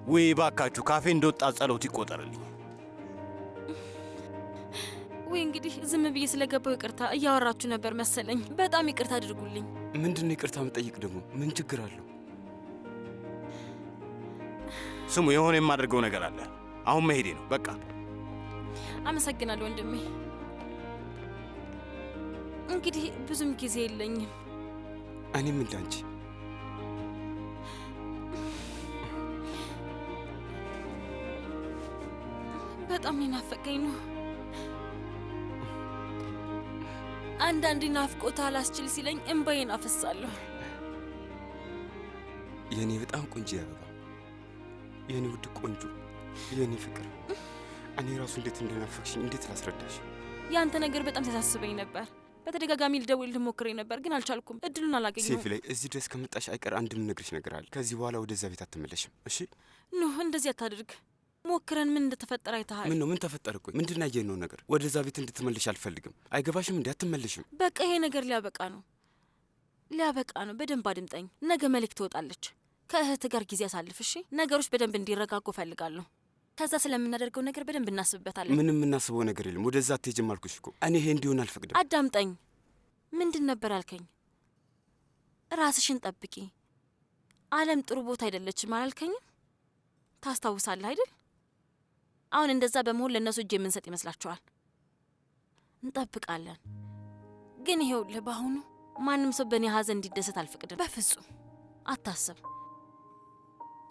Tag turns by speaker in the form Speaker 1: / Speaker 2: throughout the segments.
Speaker 1: ወይ ባካችሁ ካፌ እንደወጣ ጸሎት ይቆጠርልኝ።
Speaker 2: ወይ እንግዲህ ዝም ብዬ ስለገባው ይቅርታ። እያወራችሁ ነበር መሰለኝ። በጣም ይቅርታ አድርጉልኝ።
Speaker 3: ምንድነው ይቅርታ መጠየቅ ደግሞ? ምን ችግር አለው?
Speaker 1: ስሙ፣ የሆነ የማደርገው ነገር አለ። አሁን መሄዴ ነው በቃ።
Speaker 2: አመሰግናለሁ ወንድሜ። እንግዲህ ብዙም ጊዜ የለኝም።
Speaker 3: እኔም እንዳንቺ
Speaker 2: በጣም ናፈቀኝ ነው። አንዳንዴ ናፍቆት አላስችል ሲለኝ እንባዬን አፈሳለሁ።
Speaker 3: የኔ በጣም ቆንጆ አበባ፣ የኔ ውድ ቆንጆ፣ የኔ ፍቅር፣ እኔ ራሱ እንዴት እንደናፈቅሽኝ እንዴት ላስረዳሽ?
Speaker 2: ያንተ ነገር በጣም ተሳስበኝ ነበር። በተደጋጋሚ ልደውልልህ ሞክሬ ነበር ግን አልቻልኩም። እድሉን አላገኘሁም።
Speaker 3: ሴፊ ላይ እዚህ ድረስ ከመጣሽ አይቀር አንድ ልነግርሽ ነገር አለ። ከዚህ በኋላ ወደዛ ቤት አትመለሽም እሺ?
Speaker 2: ኖ እንደዚህ አታድርግ። ሞክረን ምን እንደተፈጠረ አይተሃል።
Speaker 3: ምን ነው? ምን ተፈጠረ? ቆይ ምንድን ነው ያየነው ነገር? ወደዛ ቤት እንድትመለሽ አልፈልግም። አይገባሽም? እንዴ አትመለሽም?
Speaker 2: በቃ ይሄ ነገር ሊያበቃ ነው፣ ሊያበቃ ነው። በደንብ አድምጠኝ። ነገ መልክ ትወጣለች። ከእህት ጋር ጊዜ አሳልፍ እሺ? ነገሮች በደንብ እንዲረጋጉ እፈልጋለሁ። ከዛ ስለምናደርገው ነገር በደንብ እናስብበታለን።
Speaker 3: ምንም የምናስበው ነገር የለም። ወደዛ አትሄጂም አልኩሽ እኮ። እኔ ይሄ እንዲሆን አልፈቅድም።
Speaker 2: አዳምጠኝ። ምንድን ነበር ያልከኝ? ራስሽን ጠብቂ። ዓለም ጥሩ ቦታ አይደለችም አላልከኝም? ታስታውሳለህ አይደል? አሁን እንደዛ በመሆን ለእነሱ እጅ የምንሰጥ ይመስላችኋል? እንጠብቃለን። ግን ይሄውልህ በአሁኑ ማንም ሰው በእኔ ሀዘን እንዲደሰት አልፈቅድም። በፍጹም አታስብ።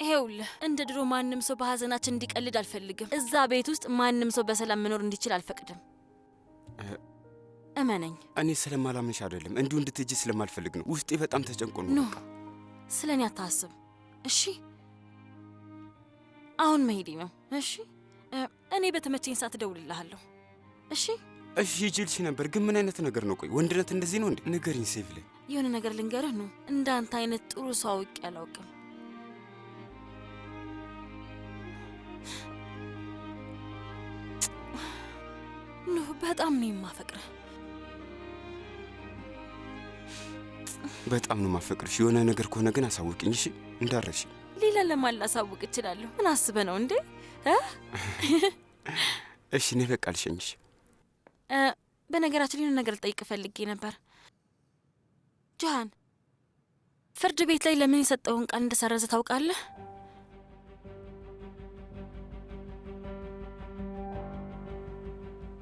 Speaker 2: ይሄውልህ እንደ ድሮ ማንም ሰው በሀዘናችን እንዲቀልድ አልፈልግም። እዛ ቤት ውስጥ ማንም ሰው በሰላም መኖር እንዲችል አልፈቅድም። እመነኝ።
Speaker 3: እኔ ስለማላምንሽ አይደለም፣ እንዲሁ እንድትሄጂ ስለማልፈልግ ነው። ውስጤ በጣም ተጨንቆ ነው።
Speaker 2: ኖ ስለ እኔ አታስብ እሺ? አሁን መሄዴ ነው እሺ? እኔ በተመቸኝ ሰዓት እደውልልሃለሁ እሺ?
Speaker 3: እሺ ይጅልሽ ነበር ግን ምን አይነት ነገር ነው? ቆይ ወንድነት እንደዚህ ነው እንዴ? ንገሪኝ ሴፍ ላይ።
Speaker 2: የሆነ ነገር ልንገርህ ነው። እንዳንተ አይነት ጥሩ ሰው አውቄ አላውቅም። ኖ በጣም ነው የማፈቅረህ።
Speaker 3: በጣም ነው ማፈቅርሽ። የሆነ ነገር ከሆነ ግን አሳውቅኝ እሺ? እንዳረሽ
Speaker 2: ሌላ ለማን ላሳውቅ እችላለሁ? ምን አስበህ ነው እንዴ?
Speaker 3: እሺ እኔ በቃ ልሸኝሽ።
Speaker 2: በነገራችን ላይ ነገር ልጠይቅ ፈልጌ ነበር። ጃሃን ፍርድ ቤት ላይ ለምን የሰጠውን ቃል እንደሰረዘ ታውቃለህ?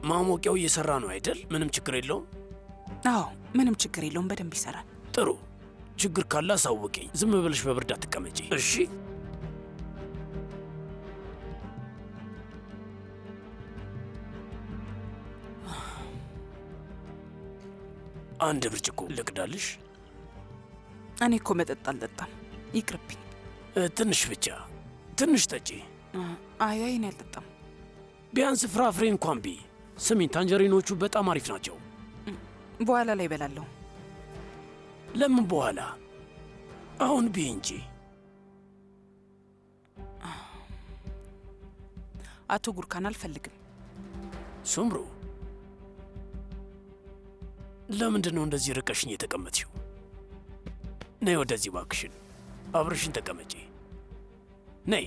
Speaker 4: ማሞቂያው እየሰራ ነው አይደል? ምንም ችግር የለውም።
Speaker 5: አዎ ምንም ችግር የለውም። በደንብ ይሰራል።
Speaker 4: ጥሩ። ችግር ካለ አሳውቂኝ። ዝም ብለሽ በብርድ አትቀመጪ እሺ? አንድ ብርጭቆ ልቅዳልሽ?
Speaker 5: እኔ እኮ መጠጥ አልጠጣም፣ ይቅርብኝ።
Speaker 4: ትንሽ ብቻ ትንሽ ጠጪ።
Speaker 5: አይ እኔ አልጠጣም።
Speaker 4: ቢያንስ ፍራፍሬ እንኳን ቢ። ስሚኝ፣ ታንጀሪኖቹ በጣም አሪፍ ናቸው።
Speaker 5: በኋላ ላይ እበላለሁ።
Speaker 4: ለምን በኋላ? አሁን ቢ እንጂ።
Speaker 5: አቶ ጉርካን አልፈልግም።
Speaker 4: ሱምሩ፣ ለምንድን ነው እንደዚህ ርቀሽኝ የተቀመጥሽው? ነይ ወደዚህ ባክሽን፣ አብረሽን ተቀመጪ። ነይ።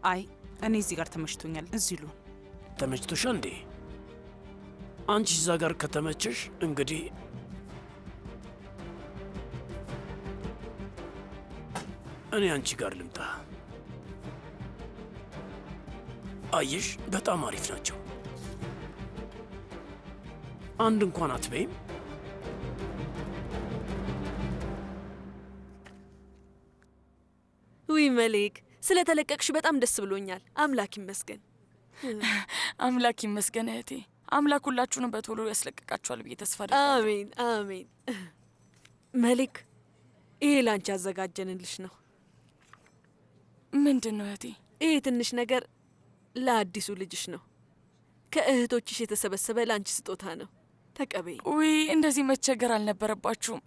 Speaker 5: አይ እኔ እዚህ ጋር ተመችቶኛል። እዚህ ሉ።
Speaker 4: ተመችቶሻል እንዴ? አንቺ እዛ ጋር ከተመቸሽ እንግዲህ እኔ አንቺ ጋር ልምጣ። አየሽ፣ በጣም አሪፍ ናቸው። አንድ እንኳን አትበይም?
Speaker 6: ውይ መሌክ፣ ስለተለቀቅሽ በጣም ደስ ብሎኛል። አምላክ ይመስገን።
Speaker 7: አምላክ ይመስገን እህቴ። አምላክ ሁላችሁንም በቶሎ ያስለቅቃችኋል ብዬ ተስፋ አደርጋለሁ።
Speaker 6: አሜን አሜን። መሌክ፣ ይሄ ላንቺ ያዘጋጀንልሽ ነው።
Speaker 7: ምንድን ነው እህቴ?
Speaker 6: ይሄ ትንሽ ነገር ለአዲሱ ልጅሽ ነው። ከእህቶችሽ የተሰበሰበ ላንቺ ስጦታ ነው። ተቀበይ።
Speaker 7: ውይ እንደዚህ መቸገር አልነበረባችሁም።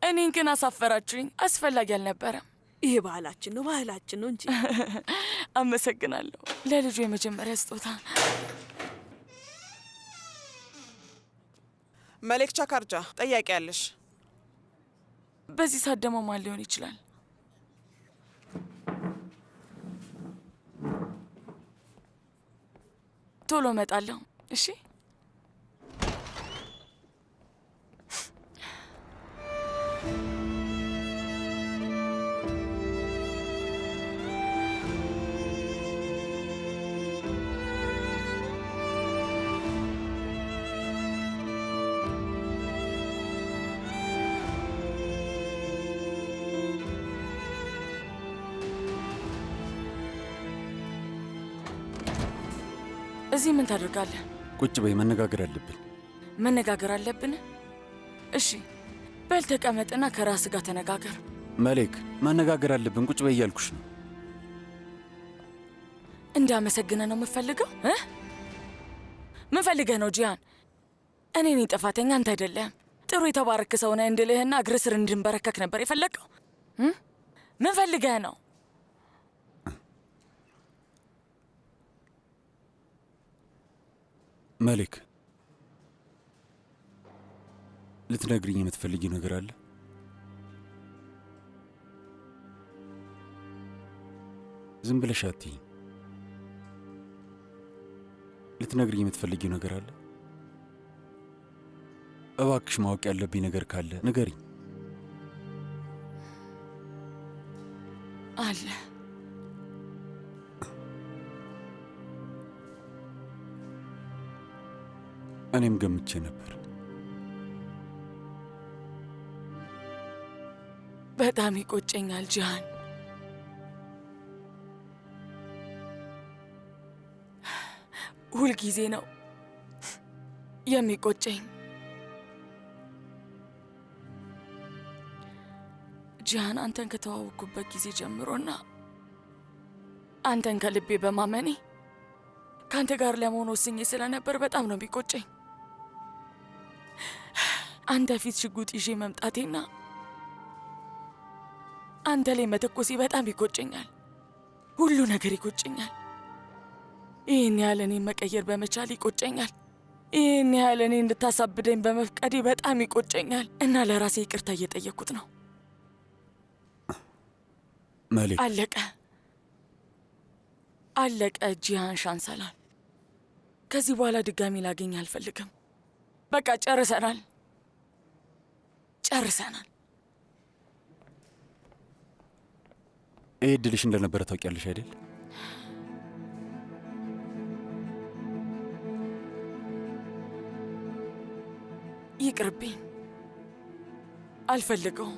Speaker 7: እኔን ግን አሳፈራችሁኝ። አስፈላጊ አልነበረም።
Speaker 6: ይሄ ባህላችን ነው፣ ባህላችን ነው እንጂ።
Speaker 7: አመሰግናለሁ። ለልጁ የመጀመሪያ ስጦታ።
Speaker 8: መሌክ ቻካርጃ፣ ጠያቂ ያለሽ።
Speaker 7: በዚህ ሰዓት ደግሞ ማን ሊሆን ይችላል? ቶሎ እመጣለሁ። እሺ እዚህ ምን ታደርጋለህ?
Speaker 8: ቁጭ በይ፣ መነጋገር አለብን።
Speaker 7: መነጋገር አለብን? እሺ በል ተቀመጥና ከራስ ጋር ተነጋገር።
Speaker 8: መሌክ፣ መነጋገር አለብን። ቁጭ በይ እያልኩሽ ነው።
Speaker 7: እንዳመሰግነ ነው የምፈልገው? ምን ፈልገህ ነው ጂያን? እኔ ነኝ ጥፋተኛ፣ አንተ አይደለም። ጥሩ የተባረክ ሰው ነህ እንድልህና እግር ስር እንድንበረከክ ነበር የፈለገው። ምን ፈልገህ ነው?
Speaker 8: መሌክ፣ ልትነግሪኝ የምትፈልጊው ነገር አለ? ዝም ብለሽ አትይኝ። ልትነግሪኝ የምትፈልጊው ነገር አለ? እባክሽ፣ ማወቅ ያለብኝ ነገር ካለ ንገሪኝ።
Speaker 7: አለ።
Speaker 8: እኔም ገምቼ ነበር።
Speaker 7: በጣም ይቆጨኛል ጂያን። ሁልጊዜ ነው የሚቆጨኝ። ጂያን፣ አንተን ከተዋወቅኩበት ጊዜ ጀምሮና አንተን ከልቤ በማመኔ ከአንተ ጋር ለመሆን ወስኜ ስለነበር በጣም ነው የሚቆጨኝ። አንተ ፊት ሽጉጥ ይዤ መምጣቴና አንተ ላይ መተኮሴ በጣም ይቆጨኛል። ሁሉ ነገር ይቆጨኛል። ይህን ያህል እኔን መቀየር በመቻል ይቆጨኛል። ይህን ያህል እኔ እንድታሳብደኝ በመፍቀዴ በጣም ይቆጨኛል እና ለራሴ ይቅርታ እየጠየቅኩት ነው።
Speaker 8: መሌክ፣
Speaker 7: አለቀ አለቀ። ጂያን ሻንሰላል፣ ከዚህ በኋላ ድጋሚ ላገኝ አልፈልግም። በቃ ጨርሰናል ጨርሰናል።
Speaker 8: ይህ እድልሽ እንደነበረ ታውቂያለሽ አይደል?
Speaker 7: ይቅርብኝ፣ አልፈልገውም።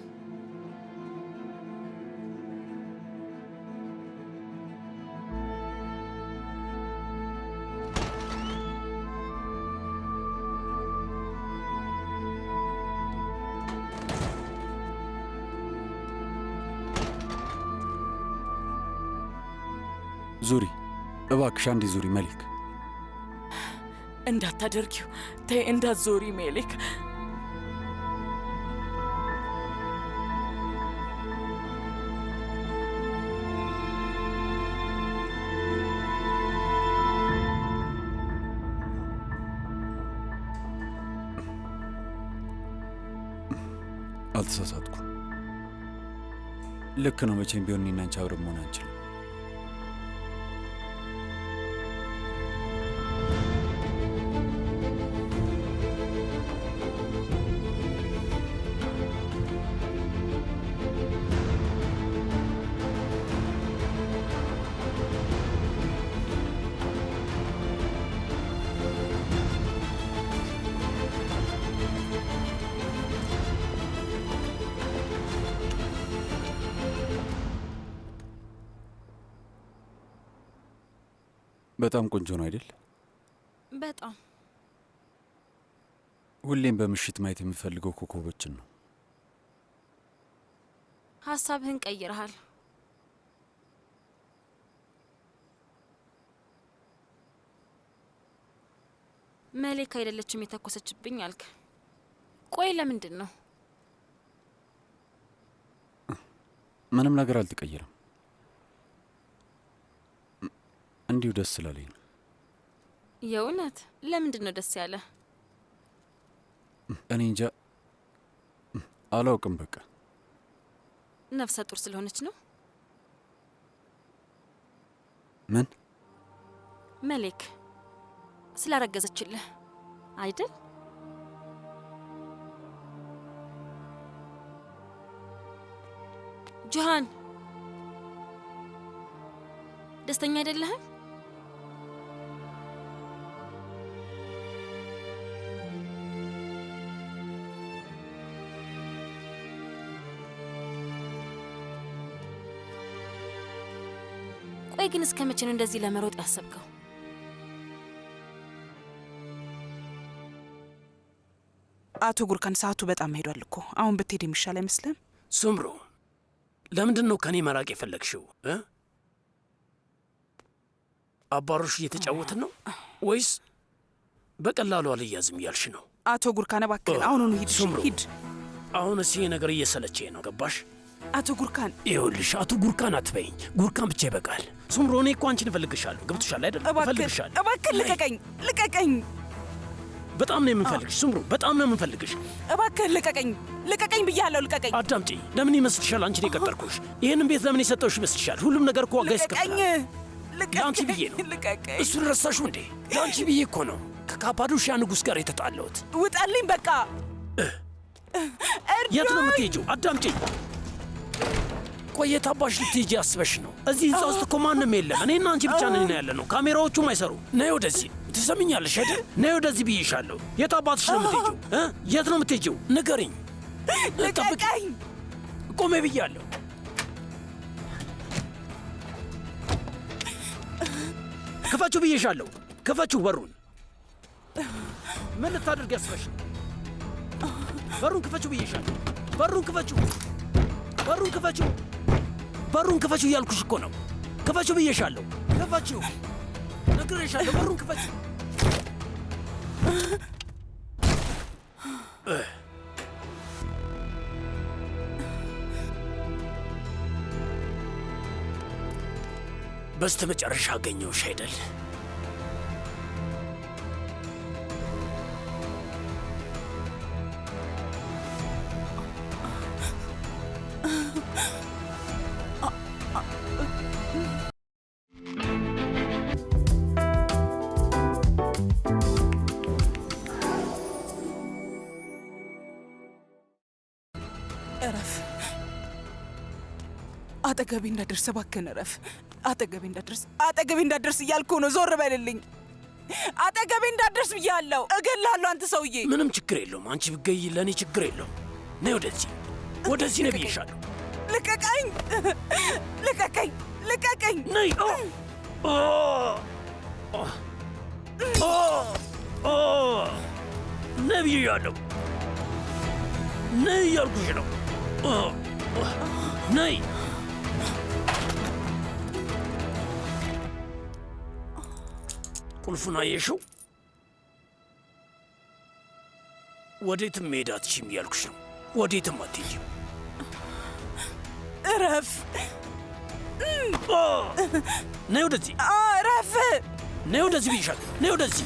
Speaker 8: ዙሪ እባክሽ፣ አንዴ ዙሪ መሌክ።
Speaker 7: እንዳታደርጊው፣ ተይ፣ እንዳትዞሪ ሜሌክ።
Speaker 8: አልተሳሳትኩም። ልክ ነው። መቼም ቢሆን እኔና አንቺ አብረን መሆን አንችልም። በጣም ቆንጆ ነው አይደል?
Speaker 2: በጣም።
Speaker 8: ሁሌም በምሽት ማየት የምፈልገው ኮከቦችን ነው።
Speaker 2: ሀሳብህን ቀይረሃል። መሌክ አይደለችም የተኮሰችብኝ አልክ። ቆይ ለምንድን ነው?
Speaker 8: ምንም ነገር አልተቀየረም። እንዲሁ ደስ ስላለኝ ነው።
Speaker 2: የእውነት? ለምንድን ነው ደስ ያለ?
Speaker 8: እኔ እንጃ፣ አላውቅም። በቃ
Speaker 2: ነፍሰ ጡር ስለሆነች ነው።
Speaker 8: ምን?
Speaker 2: መሌክ ስላረገዘችልህ አይደል? ጆሃን ደስተኛ አይደለህም? ቆይ ግን እስከ መቼ ነው እንደዚህ ለመሮጥ ያሰብከው?
Speaker 5: አቶ ጉርካን ሰዓቱ በጣም ሄዷል እኮ። አሁን ብትሄድ የሚሻል አይመስልም?
Speaker 4: ሱምሩ ለምንድን ነው ከኔ መራቅ የፈለግሽው? አባሮሽ እየተጫወትን ነው ወይስ በቀላሉ አልያዝም እያልሽ ነው?
Speaker 5: አቶ ጉርካን እባክህን አሁኑኑ ሂድ።
Speaker 4: ሱምሩ
Speaker 5: ሂድ።
Speaker 4: አሁንስ ይሄ ነገር እየሰለቸኝ ነው። ገባሽ?
Speaker 5: አቶ ጉርካን
Speaker 4: ይኸውልሽ፣ አቶ ጉርካን አትበይኝ። ጉርካን ብቻ ይበቃል። ሱምሩ እኔ እኮ አንቺን እፈልግሻለሁ። ገብቶሻል አይደል? እፈልግሻለሁ።
Speaker 5: እባክህን ልቀቀኝ፣ ልቀቀኝ።
Speaker 4: በጣም ነው የምንፈልግሽ ሱምሩ፣ በጣም ነው የምንፈልግሽ።
Speaker 5: እባክህን ልቀቀኝ፣ ልቀቀኝ ብያለሁ፣ ልቀቀኝ።
Speaker 4: አዳምጪ። ለምን ይመስልሻል አንቺን የቀጠርኩሽ? ይህንን ቤት ለምን የሰጠውሽ ይመስልሻል? ሁሉም ነገር እኮ ዋጋ ያስከፍላል። ለአንቺ ብዬ ነው።
Speaker 5: ልቀቀኝ።
Speaker 4: እሱን ረሳሽው እንዴ? ለአንቺ ብዬ እኮ ነው ከካፓዶሽያ ንጉሥ ጋር የተጣላሁት።
Speaker 5: ውጣልኝ በቃ።
Speaker 4: የት ነው የምትሄጂው? አዳምጪኝ። ቆየት አባሽ ልትሄጂ አስበሽ ነው? እዚህ ህንፃ ውስጥ እኮ ማንም የለም። እኔና አንቺ ብቻ ነን ያለ ነው። ካሜራዎቹም አይሰሩ። ነይ ወደዚህ። ትሰምኛለሽ አይደል? ነይ ወደዚህ ብዬሻለሁ። የት አባትሽ ነው የምትሄጂው? የት ነው የምትሄጂው? ንገሪኝ።
Speaker 5: ልቀቀኝ።
Speaker 4: ቆሜ ብያለሁ። ክፈችው ብዬሻለሁ። ክፈችው በሩን። ምን ልታደርግ ያስበሽ ነው? በሩን ክፈችው ብዬሻለሁ። በሩን ክፈችው። በሩን ክፈችው። በሩን ክፈችው እያልኩሽ እኮ ነው። ክፈችው ብዬሻለሁ። ክፈችው። ነግሬሻለሁ። በሩን ክፈችው። በስተ መጨረሻ አገኘሁሽ አይደል?
Speaker 5: እረፍ። አጠገቤ እንዳደርስ እባክህን እረፍ። አጠገቤ እንዳደርስ እያልኩ ነው። ዞር በልልኝ። አጠገቤ እንዳደርስ ብያለሁ። እገልሃለሁ አንተ ሰውዬ።
Speaker 4: ምንም ችግር የለውም። አንቺ ብትገይ ለእኔ ችግር የለውም። ነይ ወደዚህ፣ ወደዚህ ነይ ብዬሻለሁ።
Speaker 5: ልቀቀኝ፣ ልቀቀኝ፣ ልቀቀኝ።
Speaker 4: ነይ። ነይ ብዬሻለሁ። ነይ እያልኩሽ ነው። ነይ። ቁልፉን አየሽው? ወዴትም መሄድ አትችይም እያልኩሽ ነው። ወዴትም አትሄጂም።
Speaker 5: እረፍ።
Speaker 4: ነይ ወደዚህ።
Speaker 5: እረፍ።
Speaker 4: ነይ ወደዚህ ብዬሻለሁ። ነይ ወደዚህ።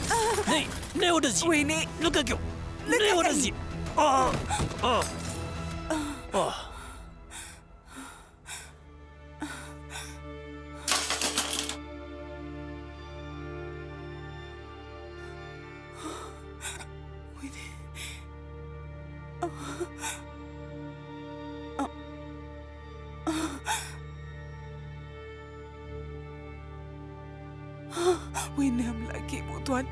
Speaker 4: ነይ፣ ነይ ወደዚህ።
Speaker 5: ወይኔ
Speaker 4: ልቀቂው። ነይ ወደዚህ።
Speaker 5: ወይኔ አምላኬ ሞቷል።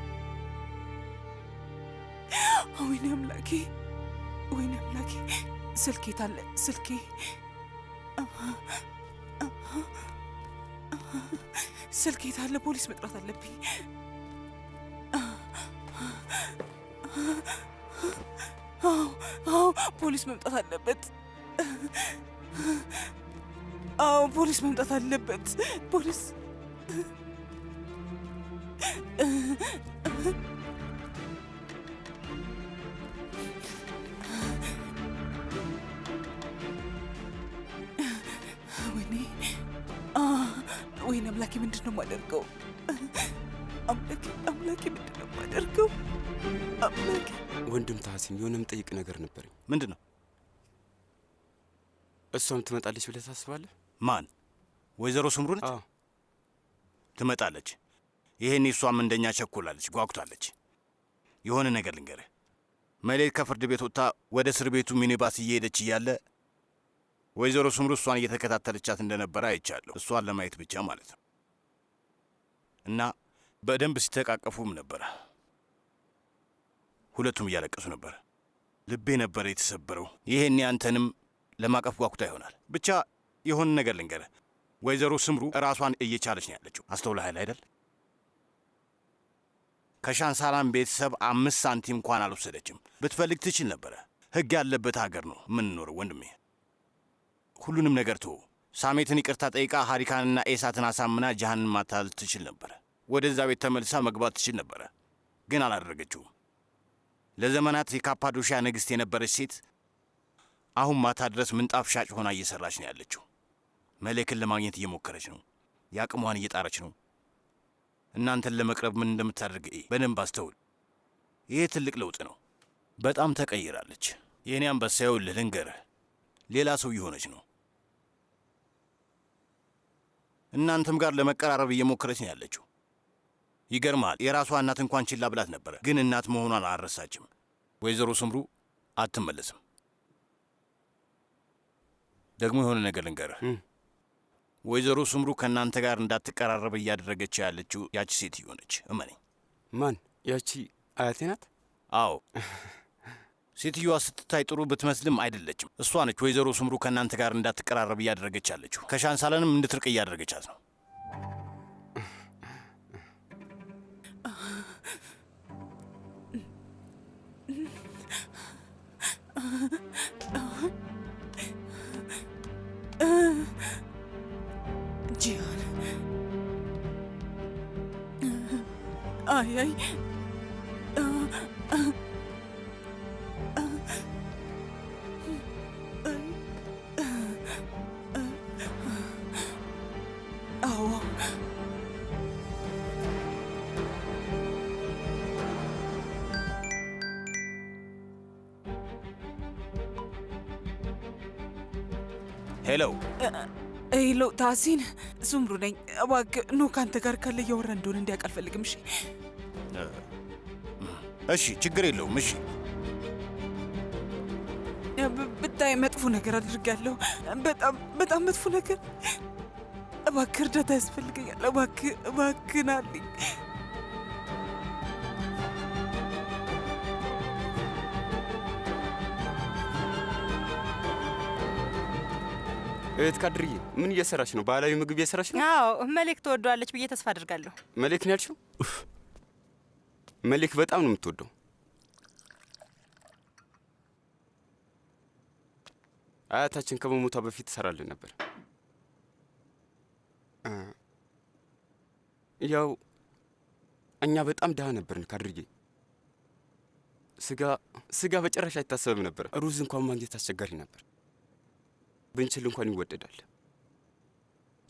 Speaker 5: ወይኔ አምላኬ፣ ወይኔ አምላኬ። ስልኬ ታለ? ስልኬ ስልኬ ታለ? ፖሊስ መጥራት አለብኝ። አዎ ፖሊስ መምጣት አለበት። አዎ ፖሊስ መምጣት አለበት። ፖሊስ ወይኔ አምላኬ፣ ምንድን ነው የማደርገው? አምላኬ ምንድን ነው የማደርገው? አምላኬ።
Speaker 3: ወንድም ታህሲን፣ የሆነ የምጠይቅ ነገር ነበረኝ።
Speaker 1: ምንድን ነው?
Speaker 3: እሷም ትመጣለች ብለህ ታስባለህ?
Speaker 1: ማን? ወይዘሮ ስምሩ ነች? ትመጣለች። ይሄኔ እሷም እንደኛ ቸኩላለች፣ ጓጉታለች። የሆነ ነገር ልንገርህ፣ መሌት ከፍርድ ቤት ወጥታ ወደ እስር ቤቱ ሚኒባስ እየሄደች እያለ ወይዘሮ ስምሩ እሷን እየተከታተለቻት እንደነበረ አይቻለሁ። እሷን ለማየት ብቻ ማለት ነው። እና በደንብ ሲተቃቀፉም ነበረ። ሁለቱም እያለቀሱ ነበር። ልቤ ነበረ የተሰበረው። ይሄኔ አንተንም ለማቀፍ ጓጉታ ይሆናል። ብቻ የሆነ ነገር ልንገርህ፣ ወይዘሮ ስምሩ ራሷን እየቻለች ነው ያለችው። አስተውለሃል አይደል? ከሻንሳላም ቤተሰብ 5 ሳንቲም እንኳን አልወሰደችም። ብትፈልግ ትችል ነበረ። ሕግ ያለበት ሀገር ነው የምንኖረው ወንድሜ። ሁሉንም ነገር ተወው። ሳሜትን ይቅርታ ጠይቃ ሀሪካንና ኤሳትን አሳምና ጃሃንን ማታለል ትችል ነበረ። ወደዛ ቤት ተመልሳ መግባት ትችል ነበረ፣ ግን አላደረገችውም። ለዘመናት የካፓዶሺያ ንግሥት የነበረች ሴት አሁን ማታ ድረስ ምንጣፍ ሻጭ ሆና እየሰራች ነው ያለችው። መሌክን ለማግኘት እየሞከረች ነው። የአቅሟን እየጣረች ነው። እናንተን ለመቅረብ ምን እንደምታደርግ በደንብ አስተውል። ይሄ ትልቅ ለውጥ ነው። በጣም ተቀይራለች። የእኔ አንበሳ፣ ይኸውልህ ልንገርህ፣ ሌላ ሰው እየሆነች ነው። እናንተም ጋር ለመቀራረብ እየሞከረች ነው ያለችው። ይገርማል። የራሷ እናት እንኳን ችላ ብላት ነበረ፣ ግን እናት መሆኗን አልረሳችም። ወይዘሮ ስምሩ አትመለስም። ደግሞ የሆነ ነገር ልንገርህ፣ ወይዘሮ ስምሩ ከእናንተ ጋር እንዳትቀራረብ እያደረገች ያለችው ያቺ ሴትዮ ነች። እመነኝ።
Speaker 3: ማን? ያቺ አያቴ ናት?
Speaker 1: አዎ። ሴትዮዋ ስትታይ ጥሩ ብትመስልም አይደለችም። እሷ ነች ወይዘሮ ስምሩ ከእናንተ ጋር እንዳትቀራረብ እያደረገች ያለችው። ከሻንሳለንም እንድትርቅ እያደረገቻት ነው።
Speaker 5: ጂያን፣ አይ አይ አዎ
Speaker 1: ሄሎ
Speaker 5: ሄሎ፣ ታሲን ሱምሩ ነኝ። እባክህ ኖ ካንተ ጋር ካለ እያወራ እንደሆነ እንዲያውቅ አልፈልግም። እሺ
Speaker 1: እሺ፣ ችግር የለውም። እሺ
Speaker 5: ብታይ መጥፎ ነገር አድርጋለሁ። በጣም መጥፎ ነገር። እባክህ እርዳታ ያስፈልገኛል። እባክህ ናልኝ።
Speaker 3: እህት ካድርዬ፣ ምን እየሰራች ነው? ባህላዊ ምግብ እየሰራች ነው?
Speaker 9: አዎ፣ መሌክ ትወደዋለች ብዬ ተስፋ አድርጋለሁ።
Speaker 3: መሌክ ነው ያልሽው? መሌክ በጣም ነው የምትወደው። አያታችን ከመሞቷ በፊት ትሰራልን ነበር። ያው እኛ በጣም ድሃ ነበርን ካድርዬ። ስጋ በጭራሽ አይታሰብም ነበር። ሩዝ እንኳን ማግኘት አስቸጋሪ ነበር። ብንችል እንኳን ይወደዳል።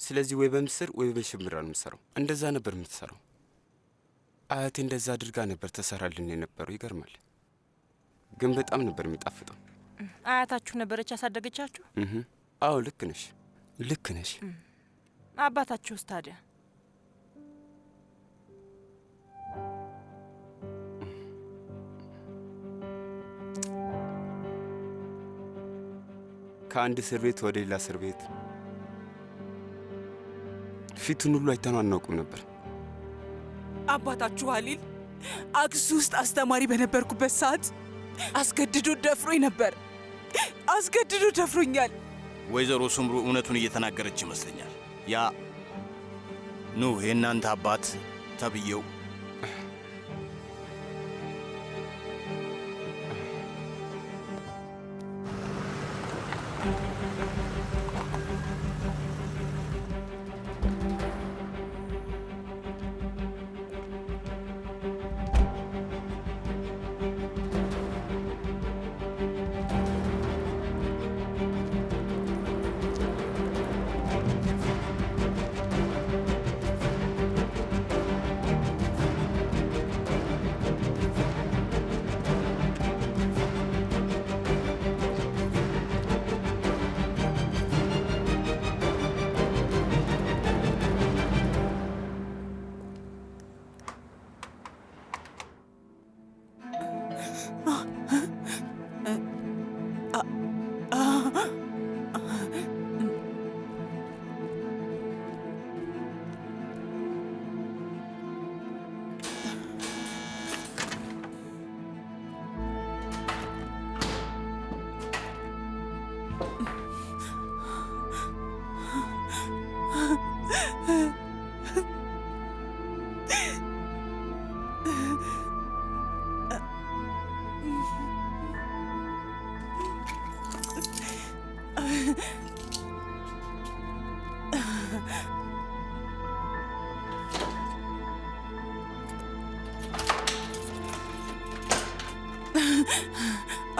Speaker 3: ስለዚህ ወይ በምስር ወይ በሽምብራ ነው የምትሰራው። እንደዛ ነበር የምትሰራው። አያቴ እንደዛ አድርጋ ነበር ተሰራልን የነበረው። ይገርማል። ግን በጣም ነበር የሚጣፍጠው።
Speaker 9: አያታችሁ ነበረች ያሳደገቻችሁ?
Speaker 3: አዎ፣ ልክ ነሽ፣ ልክ ነሽ።
Speaker 9: አባታችሁስ ታዲያ?
Speaker 3: ከአንድ እስር ቤት ወደ ሌላ እስር ቤት ፊቱን ሁሉ አይተነው አናውቅም ነበር።
Speaker 5: አባታችሁ ሀሊል አክሱ ውስጥ አስተማሪ በነበርኩበት ሰዓት አስገድዶ ደፍሮኝ ነበር። አስገድዶ ደፍሮኛል።
Speaker 1: ወይዘሮ ስምሩ እውነቱን እየተናገረች ይመስለኛል። ያ ኑህ የእናንተ አባት ተብዬው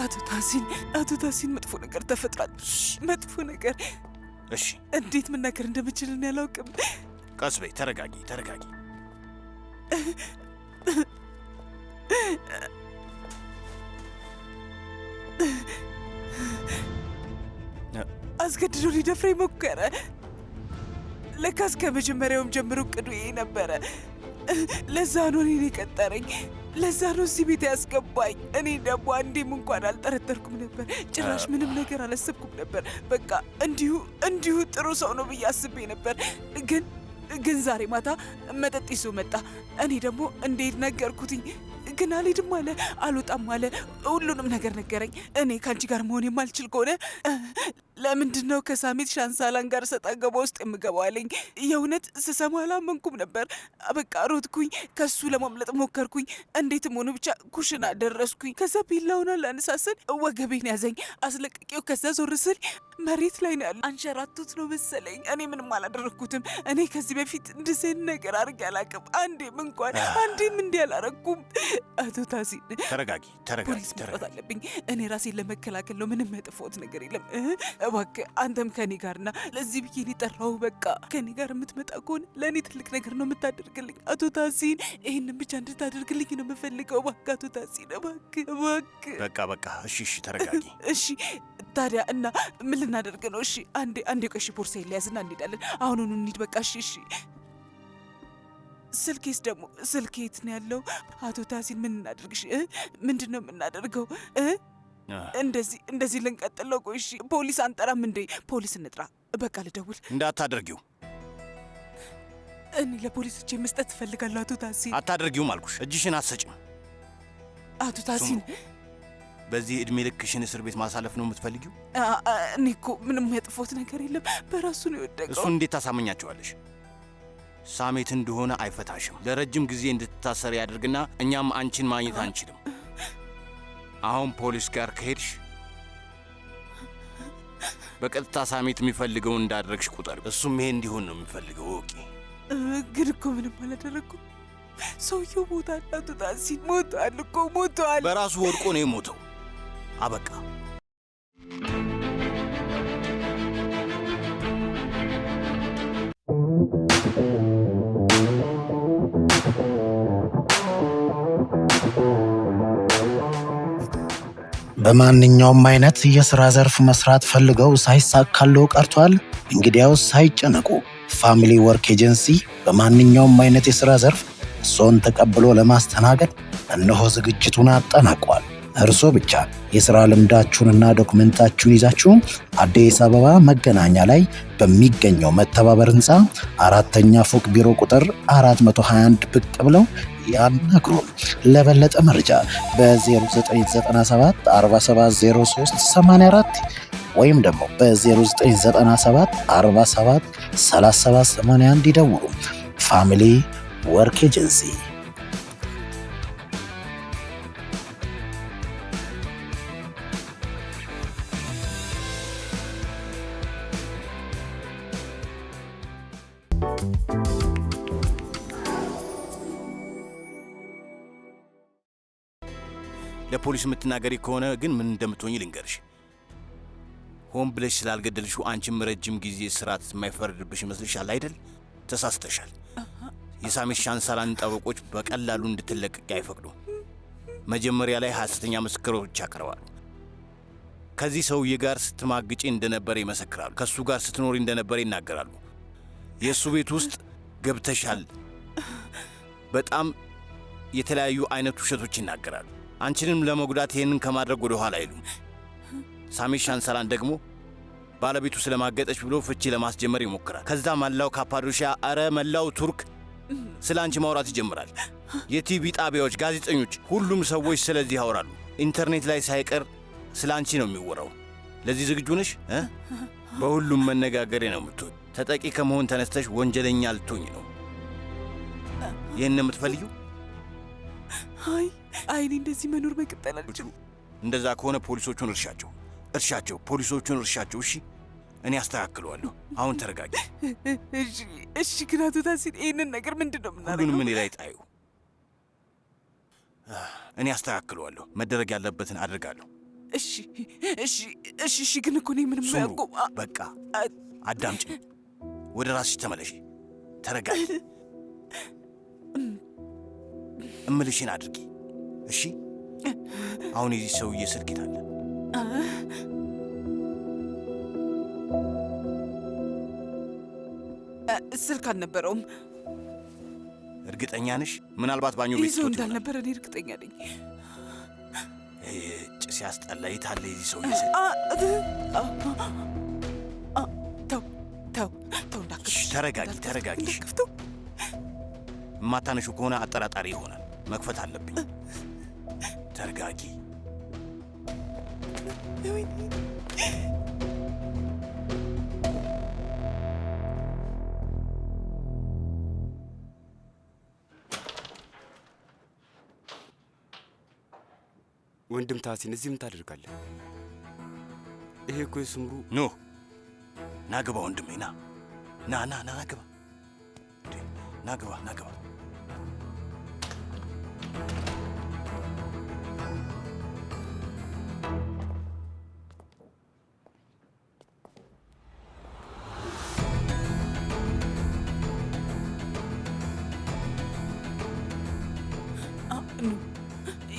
Speaker 5: አቶ ታሲን መጥፎ ነገር ተፈጥሯል። መጥፎ ነገር።
Speaker 1: እሺ፣
Speaker 5: እንዴት መናገር እንደምችል እኔ አላውቅም።
Speaker 1: ቀስ በይ፣ ተረጋጊ።
Speaker 5: አስገድዶ ሊደፍረኝ ሞከረ። ለካስ ከመጀመሪያውም ጀምሮ እቅዱ ይሄ ነበረ። ለዛ ነው እኔን የቀጠረኝ። ለዛ ነው እዚህ ቤት ያስገባኝ። እኔ ደግሞ አንዴም እንኳን አልጠረጠርኩም ነበር። ጭራሽ ምንም ነገር አላሰብኩም ነበር። በቃ እንዲሁ ጥሩ ሰው ነው ብዬ አስቤ ነበር። ግን ዛሬ ማታ መጠጥ ይዞ መጣ። እኔ ደግሞ እንዴት ነገርኩትኝ። ግን አልሄድም አለ፣ አልወጣም አለ። ሁሉንም ነገር ነገረኝ። እኔ ከአንቺ ጋር መሆን የማልችል ከሆነ ለምንድን ነው ከሳሚት ሻንሳላን ጋር ሰጣ ገባ ውስጥ የምገባው አለኝ። የእውነት ስሰማ አላመንኩም ነበር። በቃ ሮጥኩኝ፣ ከሱ ለማምለጥ ሞከርኩኝ። እንዴትም ሆነ ብቻ ኩሽና ደረስኩኝ። ከዛ ቢላውን ላነሳስል ወገቤን ያዘኝ፣ አስለቅቄው። ከዛ ዞር ስል መሬት ላይ ነው ያለ። አንሸራቱት ነው መሰለኝ። እኔ ምንም አላደረግኩትም። እኔ ከዚህ በፊት እንደዚህ ነገር አድርጌ አላውቅም። አንዴም እንዲህ አላረግኩም። አቶ ታሲን
Speaker 1: ተረጋጊ።
Speaker 5: ፖሊስ መጥራት አለብኝ። እኔ ራሴን ለመከላከል ነው። ምንም ያጠፋሁት ነገር የለም። እባክህ አንተም ከኔ ጋርና ለዚህ ብዬ ጠራሁ። በቃ ከኔ ጋር የምትመጣ ከሆነ ለእኔ ትልቅ ነገር ነው የምታደርግልኝ። አቶ ታሲን ይህንን ብቻ እንድታደርግልኝ ነው የምፈልገው። እባክህ አቶ ታሲን እባክህ።
Speaker 1: በቃ እሺ፣ ተረጋጊ።
Speaker 5: እሺ ታዲያ እና ምን ልናደርግ ነው? እሺ አንዴ ቆይ፣ ቦርሳዬን ሊያዝና እንሄዳለን። አሁኑኑ እንሂድ በቃ። እሺ ስልኬስ ደግሞ ስልኬ የት ነው ያለው? አቶ ታሲን ምን እናደርግሽ? ምንድን ነው የምናደርገው? እንደዚህ ልንቀጥል ነው? ቆይ እሺ ፖሊስ አንጠራም እንዴ? ፖሊስ እንጥራ። በቃ ልደውል።
Speaker 1: እንዳታደርጊው።
Speaker 5: እኔ ለፖሊስ እጄ መስጠት እፈልጋለሁ። አቶ ታሲን
Speaker 1: አታደርጊውም አልኩሽ። እጅሽን አትሰጭም።
Speaker 5: አቶ ታሲን
Speaker 1: በዚህ እድሜ ልክሽን እስር ቤት ማሳለፍ ነው የምትፈልጊው?
Speaker 5: እኔ እኮ ምንም ያጠፋሁት ነገር የለም። በራሱ ነው የወደቀው።
Speaker 1: እሱን እንዴት ታሳመኛቸዋለሽ? ሳሜት እንደሆነ አይፈታሽም። ለረጅም ጊዜ እንድትታሰር ያደርግና እኛም አንቺን ማግኘት አንችልም። አሁን ፖሊስ ጋር ከሄድሽ በቀጥታ ሳሜት የሚፈልገውን እንዳደረግሽ ቁጠር። እሱም ይሄ እንዲሆን ነው የሚፈልገው። ወቂ
Speaker 5: ግን እኮ ምንም አላደረግኩም። ሰውየው ሞቷል። አቶ ታሲን ሞቷል።
Speaker 1: በራሱ ወድቆ ነው የሞተው። አበቃ።
Speaker 10: በማንኛውም አይነት የሥራ ዘርፍ መስራት ፈልገው ሳይሳካለው ቀርቷል? እንግዲያውስ ሳይጨነቁ፣ ፋሚሊ ወርክ ኤጀንሲ በማንኛውም አይነት የሥራ ዘርፍ እርሶን ተቀብሎ ለማስተናገድ እነሆ ዝግጅቱን አጠናቋል። እርሶ ብቻ የሥራ ልምዳችሁንና ዶክመንታችሁን ይዛችሁ አዲስ አበባ መገናኛ ላይ በሚገኘው መተባበር ሕንፃ 4ኛ ፎቅ ቢሮ ቁጥር 421 ብቅ ብለው ያናግሩን። ለበለጠ መረጃ በ0997 4703 84 ወይም ደግሞ በ0997 47 37 81 ይደውሉ። ፋሚሊ ወርክ ኤጀንሲ።
Speaker 1: ለፖሊስ የምትናገሪ ከሆነ ግን ምን እንደምትሆኝ ልንገርሽ። ሆን ብለሽ ስላልገደልሽው አንቺም ረጅም ጊዜ እስራት የማይፈረድብሽ ይመስልሻል አይደል? ተሳስተሻል። የሳሜት ሻንሳላን ጠበቆች በቀላሉ እንድትለቀቂ አይፈቅዱም። መጀመሪያ ላይ ሐሰተኛ ምስክሮች ያቀርባሉ። ከዚህ ሰውዬ ጋር ስትማግጪ እንደነበረ ይመሰክራሉ። ከሱ ጋር ስትኖሪ እንደነበረ ይናገራሉ። የእሱ ቤት ውስጥ ገብተሻል። በጣም የተለያዩ አይነት ውሸቶች ይናገራሉ። አንቺንም ለመጉዳት ይሄንን ከማድረግ ወደ ኋላ አይሉም። ሳሜት ሻንሳላን ደግሞ ባለቤቱ ስለማገጠች ብሎ ፍቺ ለማስጀመር ይሞክራል። ከዛ መላው ካፓዶሺያ፣ መላው ቱርክ ስለ አንቺ ማውራት ይጀምራል። የቲቪ ጣቢያዎች፣ ጋዜጠኞች፣ ሁሉም ሰዎች ስለዚህ ያወራሉ። ኢንተርኔት ላይ ሳይቀር ስለ አንቺ ነው የሚወራው። ለዚህ ዝግጁ ነሽ? በሁሉም መነጋገሬ ነው የምትሆኝ። ተጠቂ ከመሆን ተነስተሽ ወንጀለኛ ልትሆኝ ነው። ይህን የምትፈልጊው?
Speaker 5: አይ እኔ እንደዚህ መኖር መቀጠል አልችልም።
Speaker 1: እንደዛ ከሆነ ፖሊሶቹን ፖሊሶቹን እርሻቸው። እሺ እኔ አስተካክለዋለሁ። አሁን ተረጋጊ።
Speaker 5: እሺ ግን አቶ ታሲን ይህንን ነገር ምንድን ነው የምናደርገው?
Speaker 1: ሁሉንም እኔ ላይ ጣዩ። እኔ አስተካክለዋለሁ። መደረግ ያለበትን አድርጋለሁ።
Speaker 5: እሺ እሺ እሺ እሺ። ግን እኮ እኔ ምንም
Speaker 1: ሱምሩ በቃ አዳምጪኝ። ወደ ራስሽ ተመለሺ። ተረጋጊ። እምልሽን አድርጊ እሺ። አሁን የዚህ ሰውዬ ስልክ የት አለ?
Speaker 5: ስልክ አልነበረውም።
Speaker 1: እርግጠኛ ነሽ? ምናልባት ባኞ ቤት
Speaker 5: ይዞ እንዳልነበረ እኔ እርግጠኛ ነኝ።
Speaker 1: ጭስ ሲያስጠላ። የት አለ የዚህ ሰውዬ ስልክ?
Speaker 5: ተው ተው ተው፣ እንዳትከፍቱ።
Speaker 1: ተረጋጊ ተረጋጊ።
Speaker 5: እንዳትከፍቱ።
Speaker 1: የማታነሹ ከሆነ አጠራጣሪ ይሆናል። መክፈት አለብኝ። ተረጋጊ።
Speaker 3: ወንድም ታሲን እዚህ ምን ታደርጋለህ? ይሄ እኮ የሱምሩ
Speaker 1: ኖ ና ግባ ወንድሜ፣ ና ና ና ና ግባ፣ ና ግባ ና ግባ።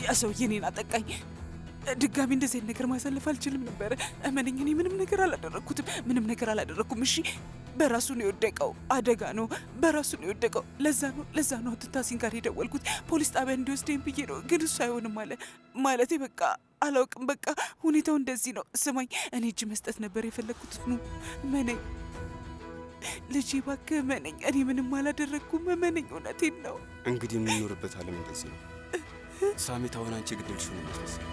Speaker 5: ያ ሰውዬ እኔን አጠቃኝ። ድጋሚ እንደዚህ አይነት ነገር ማሳለፍ አልችልም ነበረ። እመነኝ፣ እኔ ምንም ነገር አላደረግኩትም። ምንም ነገር አላደረግኩም። እሺ፣ በራሱ ነው የወደቀው። አደጋ ነው፣ በራሱ ነው የወደቀው። ለዛ ነው ታሲን ጋር የደወልኩት ፖሊስ ጣቢያ እንዲወስደኝ ብዬ ነው። ግን እሱ አይሆንም አለ። ማለቴ በቃ አላውቅም፣ በቃ ሁኔታው እንደዚህ ነው። ስማኝ፣ እኔ እጅ መስጠት ነበር የፈለግኩት። ነው እመነኝ ልጄ፣ እባክህ እመነኝ። እኔ ምንም አላደረግኩም። እመነኝ፣ እውነቴን ነው።
Speaker 3: እንግዲህ የምንኖርበት ዓለም እንደዚህ ነው። ሳሜት፣ አሁን አንቺ ግድልሽ ነው የሚመስለው።